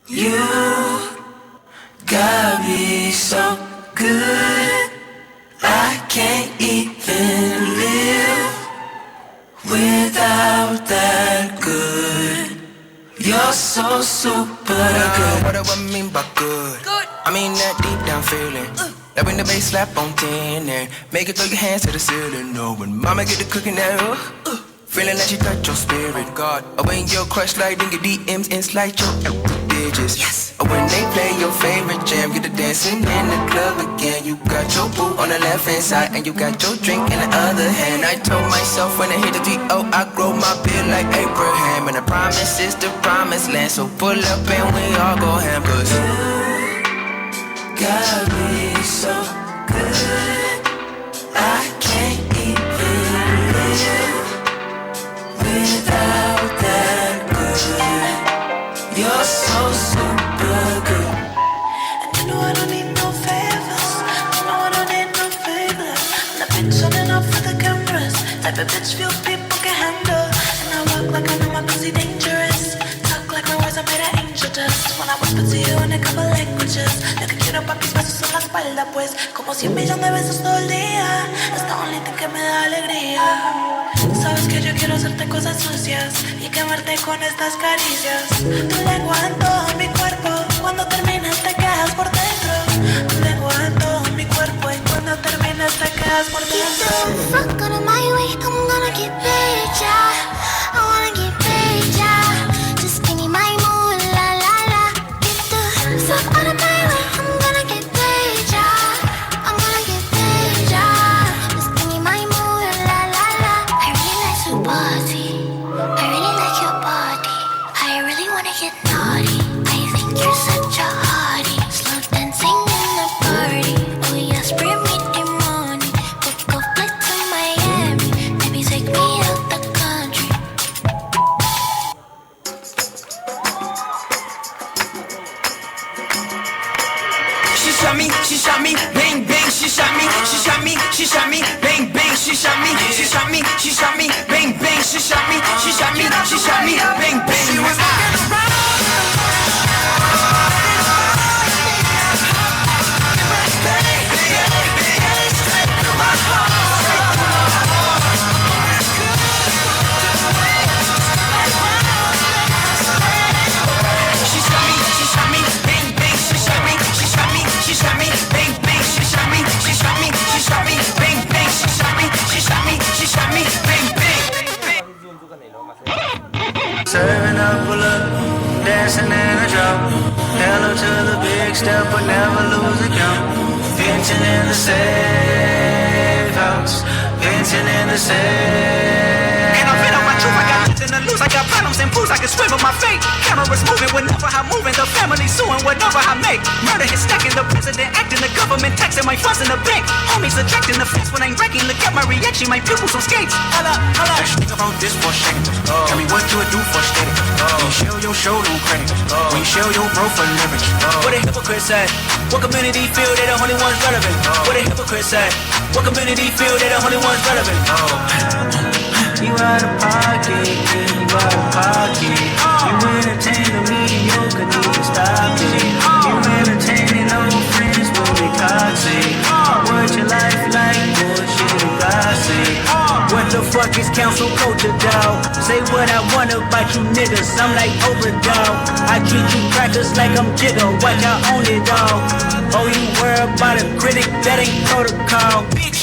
You got me so good, I can't even live without that good. You're so super good. What do I mean by good? I mean that deep down feeling. That when the bass slap on 10 and make it throw your hands to the ceiling. No, when mama get to cooking that feeling that she touch your spirit. God, when your crush slide in your DMs and slide your digits. Yes. When they play your favorite jam, get the dancing in the club again. You got your boo on the left hand side and you got your drink in the other hand. I told myself when I hit the VO, I grow my beard like Abraham. And I promise is the promised land. So pull up and we all go ham. Cause you got me so good, I can't even live without that good. You're so super good. And you know I don't need no favors. You know I don't need no favors. I'm the bitch running off for the cameras. Type of bitch few people can handle. And I walk like I know my pussy dangerous. Talk like my words are made of angel dust. When I whisper to you in a couple languages. Lo que quiero pa' mis besos en la espalda pues. Como 100 millones de besos todo el día. Es the only thing que me da alegría. Sabes que yo quiero hacerte cosas sucias y quemarte con estas caricias. Tu lengua en todo mi cuerpo, cuando terminas te quedas por dentro. Tu lengua en todo mi cuerpo y cuando terminas te quedas por dentro. Get the fuck out of my way, I'm gonna get paid, yeah. I wanna get paid, yeah. Just give me my mood, la la la. Get the fuck out of my way, I'm gonna get paid, yeah. I'm gonna get paid, yeah. Just give me my mood, la la la. I really like your body, I really like your body. I really wanna get naughty, I think you're such a hottie. Slow dancing in the party, oh yes, bring me the money. Book a flight to Miami, maybe take me out the country. She shot me, bang bang, she shot me, she shot me, she shot me, bang bang, she shot me, she shot me, she shot me, bang bang, she shot me, she shot me, she shot me, bang bang. She was Serving up, pull up, dancing in a drop. Hello to the big step, but never lose a count. Venting in the safe house, venting in the safe. And I've been on my truth, I got nothing to lose. I got problems and booze, I can swim with my fate. Cameras moving whenever I'm moving. The family suing whatever I make. Murder is stacking, the president acting, the government taxing my funds in the bank. Homies attracting the fence when I'm wrecking. Look at my reaction, my pupils on skates. Holla, holla. Think about this for a second. Tell me what you would do for steady. When you show your show no credit. When you show your bro for leverage. What a hypocrite said. What community feel they the only ones relevant? What a hypocrite said. What community feel they the only ones relevant? You out of pocket, you out of pocket. You entertain the mediocre, need to stop it. You entertaining old friends, but they toxic. What your life like, bullshit and gossip. What the fuck is council culture, dawg? Say what I want about you niggas, I'm like overdog. I treat you crackers like I'm Jigga, watch I own it, dawg. Oh, you worry about a critic, that ain't protocol. Bitch,